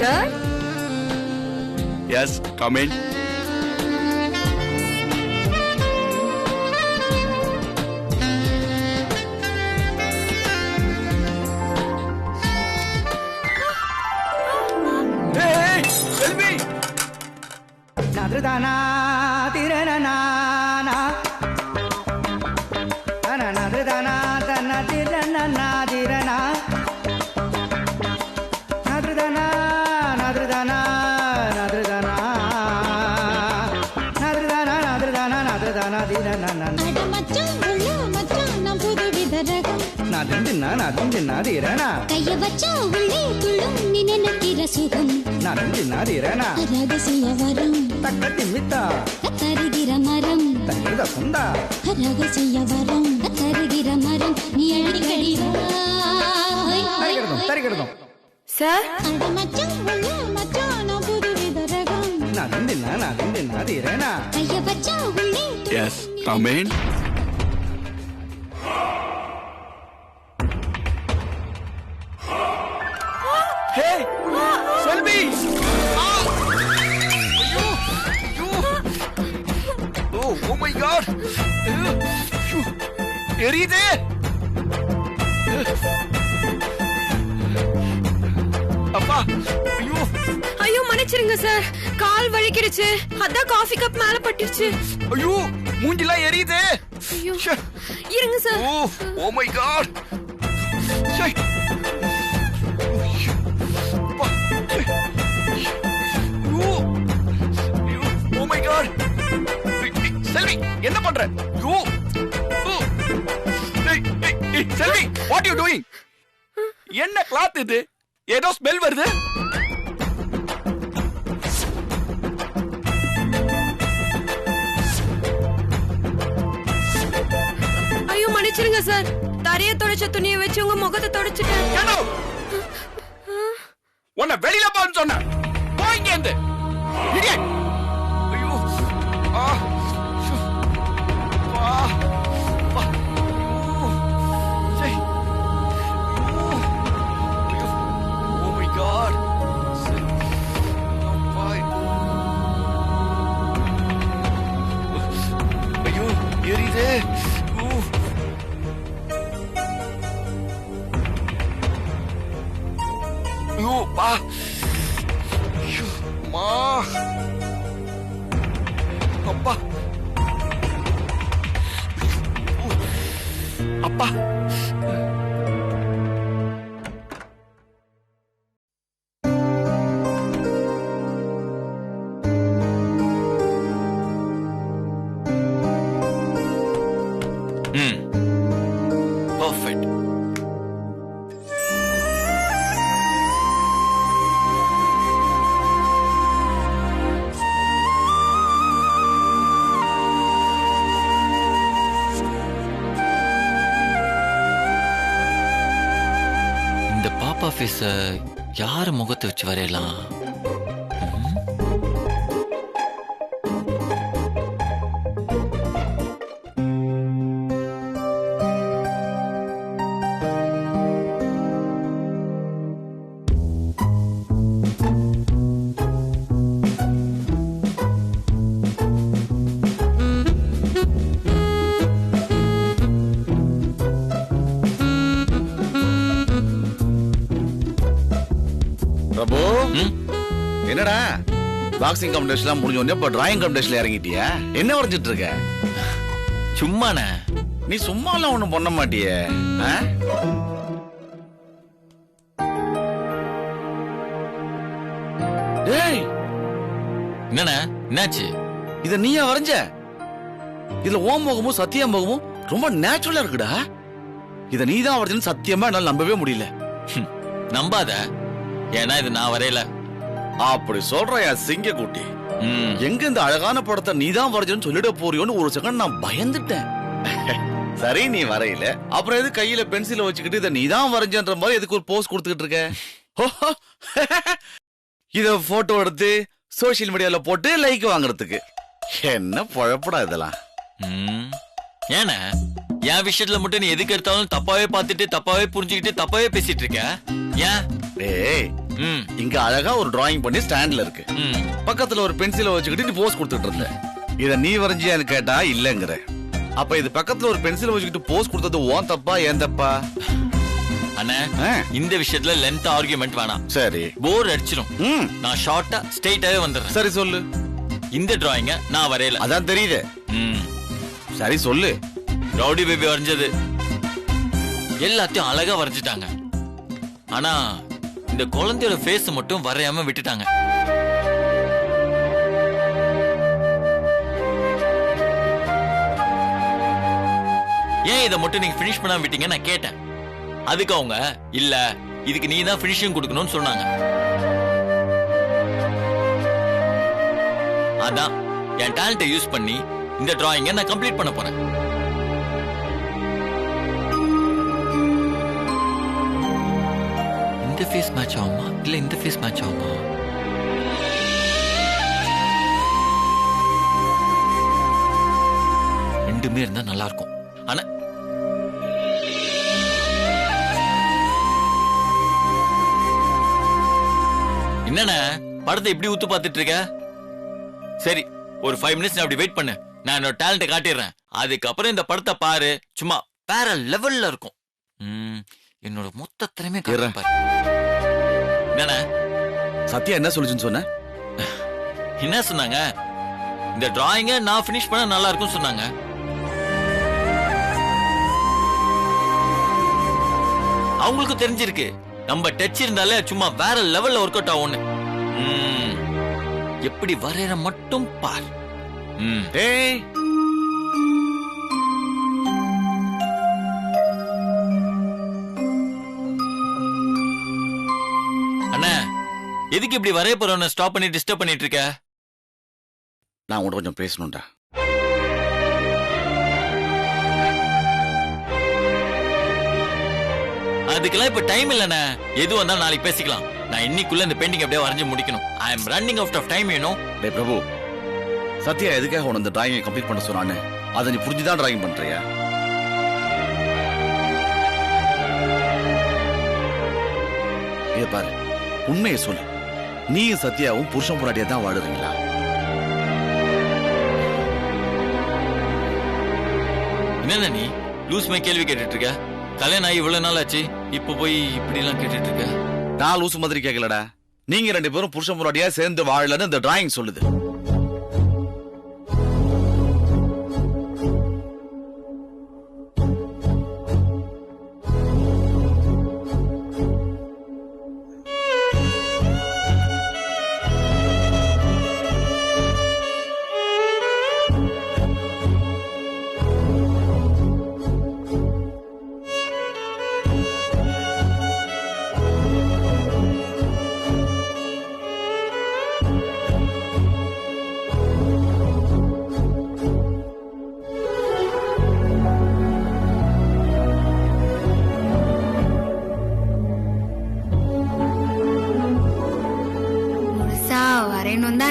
Sir? Yes, come in. Hey, Selvi! Nadradana, tiranana, nadradana, tiranana, tirana. Nadradana, nadradana, nadradana, nadradana, nadradana, nadradana, tirana. அட மச்சான் உள்ள மச்சான் நம் புது விதரகம் nadradana, tirana. கைய வச்சா உள்ளே துள்ளும் நீ நினைக்கிற சுகம் nadradana, tirana. ரகசிய வரம் Takati mita, தருகிற மரம் tanida sunda. ரகசிய வரம் தருகிற மரம் நீ அடிக்கடி Tarikiradum. Sir? அட மச்சான் உள்ள மச்சான் நம் புது விதரகம் nadradana, tirana. கைய வச்சா உள்ளே Yes, come in. Hey, Selvi! Oh my God! எரியுதே! அப்பா! ஐயோ! ஐயோ மன்னிச்சிருங்க சார். கால் வலிக்கிடுச்சு. அதான் காஃபி கப் மேல பட்டுச்சு. ஐயோ! மூஞ்சிலாம் எரியுதே! ஐயோ. ச்சே! இருங்க சார். Oh my God! ச்சே! அப்பா! ச்சே! ஐயோ! ஐயோ! Oh my God! செல்வி என்ன பண்ற? ஐயோ! Hey, Selvi, what you doing? என்ன கிளாத் இது? ஏதோ ஸ்மெல் வருது. ஐயோ மன்னிச்சிருங்க சார். தரைய தொடச்ச துணியை வச்சு உங்க முகத்தை தொடச்சிட்டேன். ஏனோ? உன்னை வெளியில போன்னு சொன்னேன். போயிங்க இருந்து. இடியட். ஐயோ. ஆ. ஆ. ஆ. சை. ஐயோ. Oh my God. ஐயோ, எரியுதே. ஐயோ, பா. ஐயோ, மா. அப்பா. அப்பா. Perfect. இந்த பாப்பா ஃபேஸ யார் முகத்தை வச்சு வரையலாம்? பிரபு, என்னடா பாக்ஸிங் காம்படிஷன்லாம் முடிஞ்ச உடனே இப்ப டிராயிங் காம்படிஷன்ல இறங்கிட்டியா? என்ன வரைஞ்சிட்டு இருக்க? சும்மாண்ணே. நீ சும்மா எல்லாம் ஒண்ணும் பண்ண மாட்டியே. டேய், என்னண்ணே என்னாச்சு? இத நீயா வரைஞ்ச? இதுல ஓம் முகமும் சத்தியா முகமும் ரொம்ப நேச்சுரலா இருக்குடா. இத நீதான் வரைஞ்சன்னு சத்தியமா என்னால நம்பவே முடியல. நம்பாத, ஏன்னா இது நான் வரையல. அப்படி சொல்ற சிங்க குட்டி. எங்க இந்த அழகான படத்தை நீதான் வரைஞ்சன்னு சொல்லிட போறியோன்னு ஒரு செகண்ட் நான் பயந்துட்டேன். சரி, நீ வரையில, அப்புறம் எது கையில பென்சில வச்சுக்கிட்டு இதை நீதான் வரைஞ்சன்ற மாதிரி எதுக்கு ஒரு போஸ் கொடுத்துக்கிட்டு இருக்க? இத போட்டோ எடுத்து சோசியல் மீடியால போட்டு லைக் வாங்குறதுக்கு. என்ன பழப்படா இதெல்லாம்? ஏன்னா என் விஷயத்துல மட்டும் நீ எதுக்கு எடுத்தாலும் தப்பாவே பார்த்துட்டு தப்பாவே புரிஞ்சுக்கிட்டு தப்பாவே பேசிட்டு இருக்க. ஏன்? ஏய், ம். இங்க அழகா ஒரு டிராயிங் பண்ணி ஸ்டாண்ட்ல இருக்கு. ம். பக்கத்துல ஒரு பென்சிலை வச்சுக்கிட்டு நீ போஸ் கொடுத்துட்டு இருந்த. இத நீ வரைஞ்சியான்னு கேட்டா இல்லங்கிற. அப்ப இது பக்கத்துல ஒரு பென்சிலை வச்சுக்கிட்டு போஸ் கொடுத்தது ஓன் தப்பா ஏன் தப்பா? அண்ணா இந்த விஷயத்துல லென்த் ஆர்குமெண்ட் வேணாம். சரி, போர் அடிச்சிடும். ம், நான் ஷார்ட்டா ஸ்ட்ரைட்டாவே வந்துடுறேன். சரி சொல்லு. இந்த டிராயிங்க நான் வரையல. அதான் தெரியுது. ம். சரி சொல்லு. ரவுடி பேபி வரைஞ்சது எல்லாத்தையும் அழகா வரைஞ்சிட்டாங்க. ஆனா இந்த குழந்தையோட ஃபேஸ் மட்டும் வரையாம விட்டுட்டாங்க. ஏன் இதை மட்டும் நீங்க பினிஷ் பண்ணாம விட்டீங்க நான் கேட்டேன். அதுக்கு அவங்க இல்ல இதுக்கு நீ தான் பினிஷிங் கொடுக்கணும்னு சொன்னாங்க. அதான் என் டேலண்ட்டை யூஸ் பண்ணி இந்த டிராயிங்கை நான் கம்ப்ளீட் பண்ண போறேன். இந்த ஃபேஸ் மேட்ச் ஆகுமா இல்ல இந்த ஃபேஸ் மேட்ச் ஆகுமா? ரெண்டுமே இருந்தா நல்லா இருக்கும். ஆனா என்னண்ணே படத்தை இப்படி ஊத்து பார்த்துட்டு இருக்க? சரி ஒரு 5 மினிட்ஸ் அப்படி வெயிட் பண்ணு. நான் என்னோட டேலண்ட்டை காட்டிடுறேன். அதுக்கப்புறம் இந்த படத்தை பாரு. சும்மா வேற லெவல்ல இருக்கும். என்னோட மொத்த திறமை காட்டுறேன் பாரு. என்னண்ணே சத்யா என்ன சொல்லுச்சுன்னு சொன்ன? என்ன சொன்னாங்க? இந்த டிராயிங்க நான் பினிஷ் பண்ண நல்லா இருக்கும் சொன்னாங்க. அவங்களுக்கு தெரிஞ்சிருக்கு நம்ம டச் இருந்தாலே சும்மா வேற லெவல்ல ஒர்க் அவுட் ஆகும்னு. எப்படி வரையற மட்டும் பார். ஏய், அண்ணா எதுக்கு இப்படி வரைய போறவன ஸ்டாப் பண்ணி டிஸ்டர்ப் பண்ணிட்டு இருக்க? நான் உன்கிட்ட கொஞ்சம் பேசணும்டா. அதுக்கெல்லாம் இப்ப டைம் இல்லண்ணே. எது வந்தாலும் நாளைக்கு பேசிக்கலாம். நான் இன்னைக்குள்ள இந்த பெயிண்டிங் அப்படியே வரைஞ்சு முடிக்கணும். I am running out of time, you know. டேய் பிரபு, சத்யா எதுக்காக உன இந்த டிராயிங்கை கம்ப்ளீட் பண்ண சொன்னான்னு அதை நீ புரிஞ்சுதான் டிராயிங் பண்றியா? இத பாரு, உண்மையை சொல்லு. நீயும் சத்யாவும் புருஷன் பொண்டாட்டியா தான் வாழுறீங்களா? என்னண்ணா நீ லூஸ் மை கேள்வி கேட்டுட்டு இருக்க? கல்யாணம் ஆகி இவ்வளவு நாள் ஆச்சு, இப்ப போய் இப்படி எல்லாம் கேட்டுட்டு இருக்க? நான் லூசு மாதிரி கேட்கலடா. நீங்க 2 பேரும் புருஷன் பொண்டாட்டியா சேர்ந்து வாழலன்னு இந்த டிராயிங் சொல்லுது.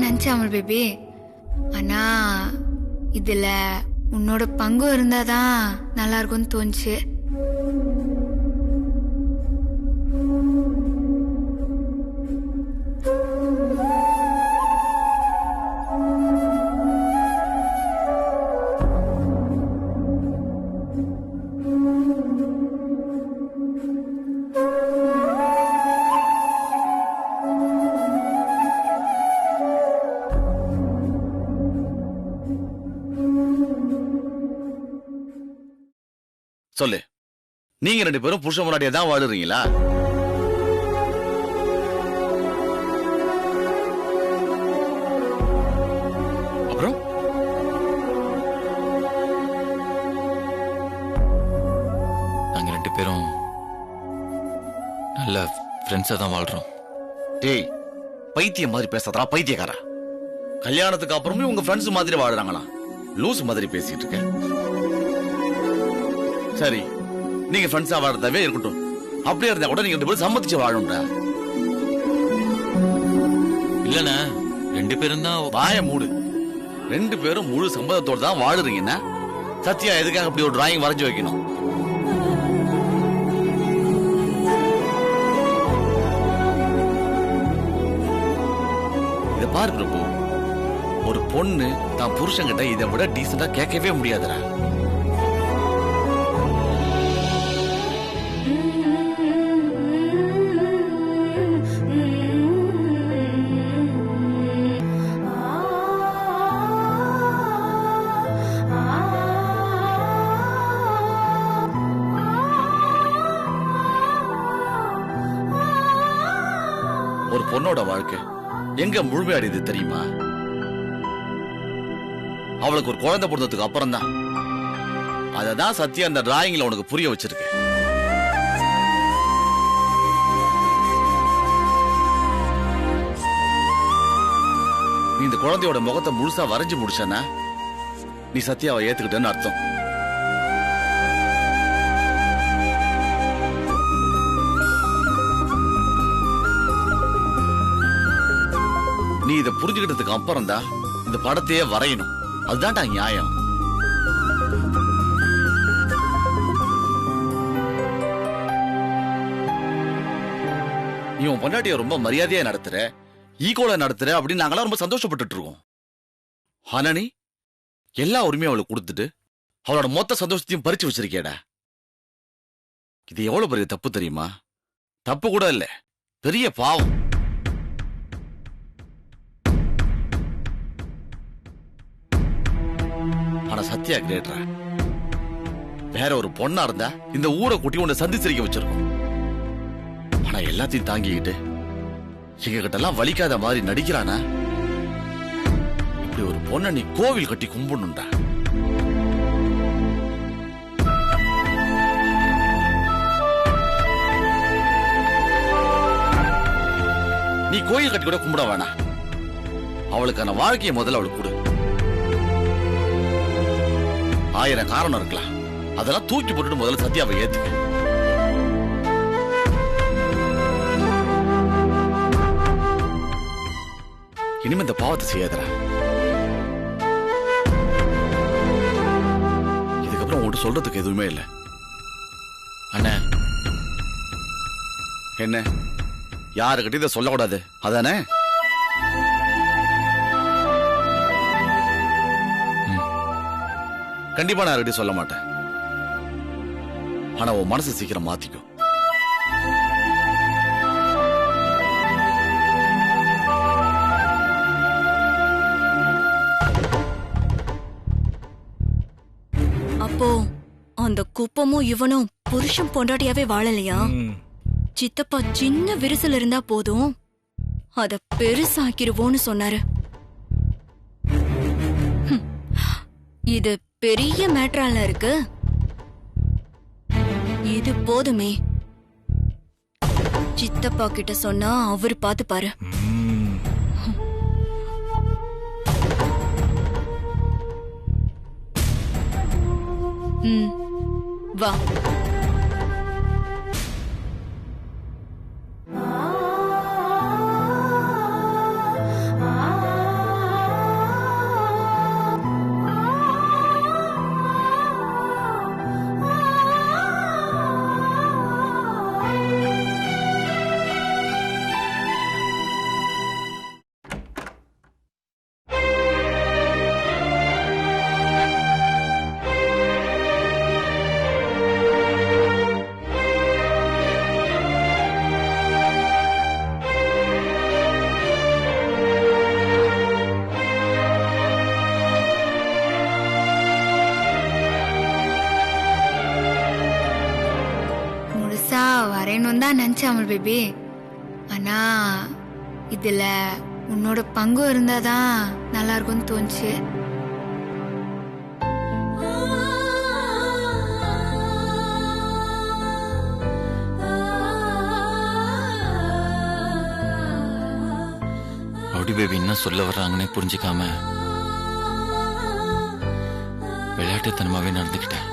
நினைச்சாமல் பேபி, ஆனா இதுல உன்னோட பங்கு இருந்தாதான் நல்லா இருக்கும்னு தோணுச்சு. சொல்லு, நீங்க 2 பேரும் புருஷன் பொண்டாட்டியா தான் வாழுறீங்களா? அப்புறம் நாங்க 2 பேரும் நல்ல ஃப்ரெண்ட்ஸா தான் வாழ்றோம். டேய், பைத்தியம் மாதிரி பேசாதடா பைத்தியக்காரா. கல்யாணத்துக்கு அப்புறமே உங்க ஃப்ரெண்ட்ஸ் மாதிரி வாழுறாங்களா? லூஸ் மாதிரி பேசிட்டு இருக்க. சரி, நீங்க ஃப்ரெண்ட்ஸா வாழறதாவே இருக்கட்டும். அப்படியே இருந்தா கூட நீங்க 2 பேரும் சம்மதிச்சு வாழணும்டா. இல்லண்ணா, 2 பேரும் தான். வாய மூடு. 2 பேரும் முழு சம்மதத்தோட தான் வாழுறீங்கன்னா சத்யா எதுக்காக அப்படி ஒரு டிராயிங் வரைஞ்சு வைக்கணும்? பொண்ணு தான் புருஷன்கிட்ட இதை விட டீசெண்டா கேட்கவே முடியாதுடா. ஒரு பொண்ணோட வாழ்க்கை எங்க முழுமையடையுது தெரியுமா? அவளுக்கு ஒரு குழந்தை பிறந்ததுக்கு அப்புறம் தான். அததான் சத்யா அந்த டிராயிங்ல உனக்கு புரிய வச்சிருக்கு. நீ இந்த குழந்தையோட முகத்தை முழுசா வரைஞ்சு முடிச்சனா நீ சத்யாவை ஏத்துக்கிட்டேன்னு அர்த்தம். நீ இதை புரிஞ்சுக்கிட்டதுக்கு அப்புறம் தான் இந்த படத்தையே வரையணும். அதுதான்டா நியாயம். நீ உன் பொண்டாட்டிய ரொம்ப மரியாதையா நடத்துற, ஈகோல நடத்துற அப்படின்னு நாங்களாம் ரொம்ப சந்தோஷப்பட்டுட்டு இருக்கோம். ஆனா நீ எல்லா உரிமையும் அவளுக்கு கொடுத்துட்டு அவளோட மொத்த சந்தோஷத்தையும் பறிச்சு வச்சிருக்கேடா. இது எவ்வளவு பெரிய தப்பு தெரியுமா? தப்பு கூட இல்ல, பெரிய பாவம். ஆனா சத்யா கிரேட்டரா. வேற ஒரு பொண்ணா இருந்தா இந்த ஊரை கூட்டி உன்னை சந்திச்சிருக்க வச்சிருக்கோம். ஆனா எல்லாத்தையும் தாங்கிக்கிட்டு எங்க கிட்ட எல்லாம் வலிக்காத மாதிரி நடிக்கிறானா? இப்படி ஒரு பொண்ணை நீ கோவில் கட்டி கும்பிடணும்டா. நீ கோயில் கட்டி கூட கும்பிட வேணாம். அவளுக்கான வாழ்க்கையை முதல்ல அவளுக்கு கொடு. 1000 காரணம் இருக்கலாம், அதெல்லாம் தூக்கி போட்டுட்டு முதல்ல சத்யாவை ஏத்துக்க. இனிமே இந்த பாவத்தை செய்யாதடா. இதுக்கப்புறம் உங்கள்கிட்ட சொல்றதுக்கு எதுவுமே இல்லை. அண்ணா என்ன, யாருக்கிட்ட இதை சொல்லக்கூடாது அதானே? கண்டிப்பா நான் யார்கிட்டயும் சொல்ல மாட்டேன். ஆனா உன் மனசு சீக்கிரம் மாத்திக்கும். அப்போ அந்த குப்பமும் இவனும் புருஷன் பொண்டாட்டியாவே வாழலையா? சித்தப்பா சின்ன விரிசல் இருந்தா போதும் அத பெருசாக்கிருவோன்னு சொன்னாரு. இது பெரிய மேட்டரால இருக்கு. இது போதுமே. சித்தப்பா கிட்ட சொன்னா அவரு பாத்து பாரு. வா. வரையணும் தான் நினைச்சேன் அமல் பேபி. ஆனா இதுல உன்னோட பங்கு இருந்தாதான் நல்லா இருக்கும்னு தோணுச்சு. ரவுடி பேபி என்ன சொல்ல வர்றாங்கன்னு புரிஞ்சுக்காம விளையாட்டுத்தனமாவே நடந்துக்கிட்டேன்.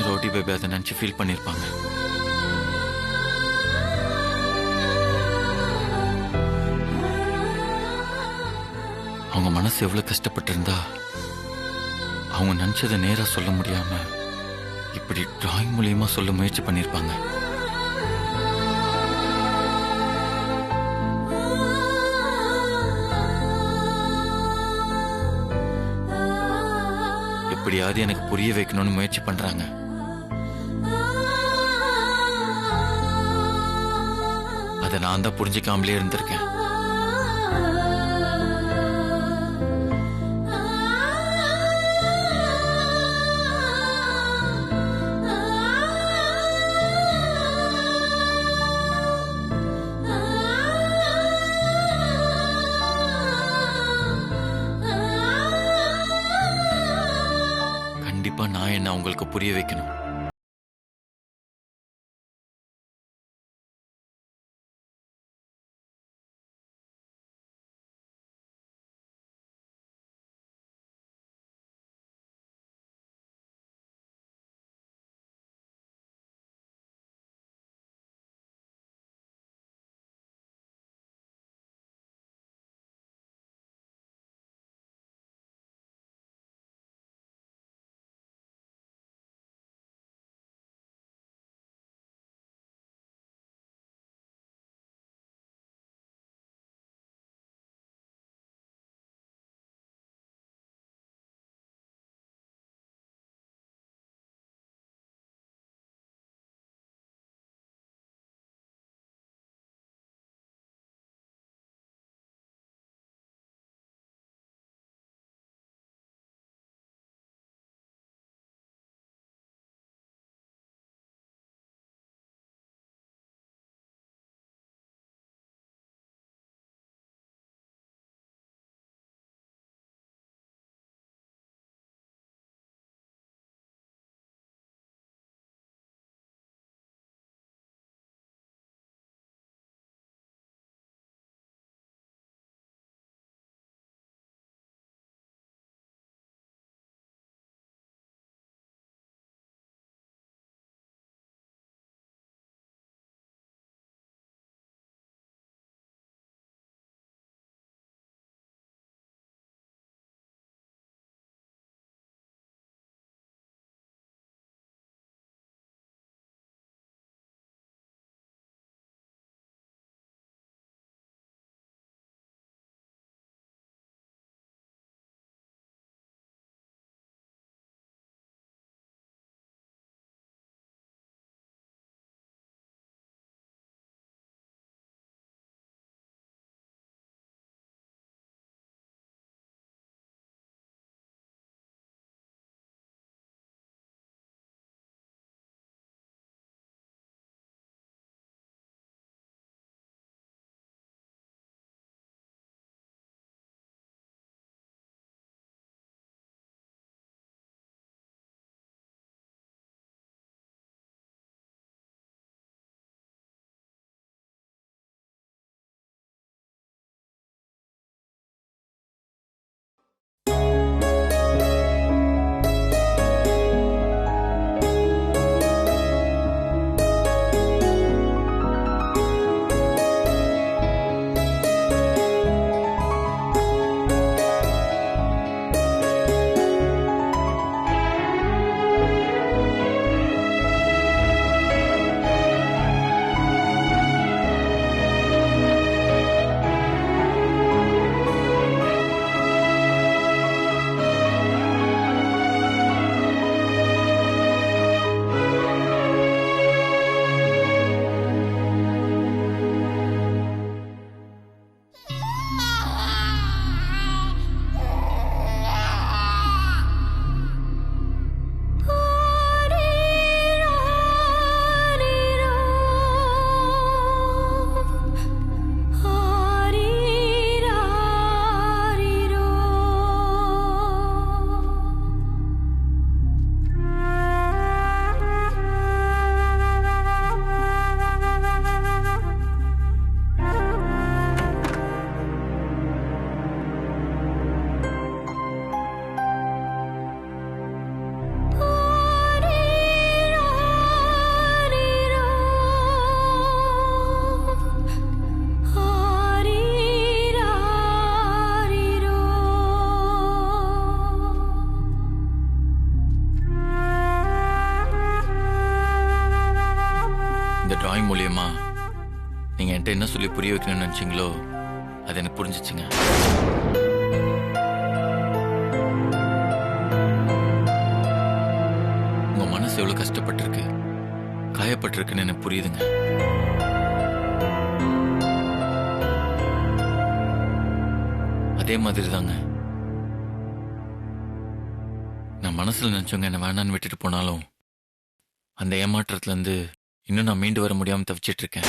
ரவுடி பேபி அதை நினைச்சு ஃபீல் பண்ணிருப்பாங்க. அவங்க மனசு எவ்வளவு கஷ்டப்பட்டு இருந்தா அவங்க நினைச்சதை நேரா சொல்ல முடியாம இப்படி டிராயிங் மூலியமா சொல்ல முயற்சி பண்ணிருப்பாங்க. எப்படியாவது எனக்கு புரிய வைக்கணும்னு முயற்சி பண்றாங்க. அதை நான் தான் புரிஞ்சுக்காமலே இருந்திருக்கேன். கண்டிப்பா நான் என்ன உங்களுக்கு புரிய வைக்கணும். மூலியமா நீங்க என்கிட்ட என்ன சொல்லி புரிய வைக்கணும்னு நினைச்சீங்களோ அது எனக்கு புரிஞ்சிச்சுங்க. உங்க மனசு எவ்வளவு கஷ்டப்பட்டிருக்கு, காயப்பட்டிருக்குன்னு எனக்கு புரியுதுங்க. அதே மாதிரி தாங்க நான் மனசுல நினைச்சவங்க என்ன வேணான்னு விட்டுட்டு போனாலும் அந்த ஏமாற்றத்துல இருந்து இன்னும் நான் மீண்டு வர முடியாம தவிச்சிட்டு இருக்கேன்.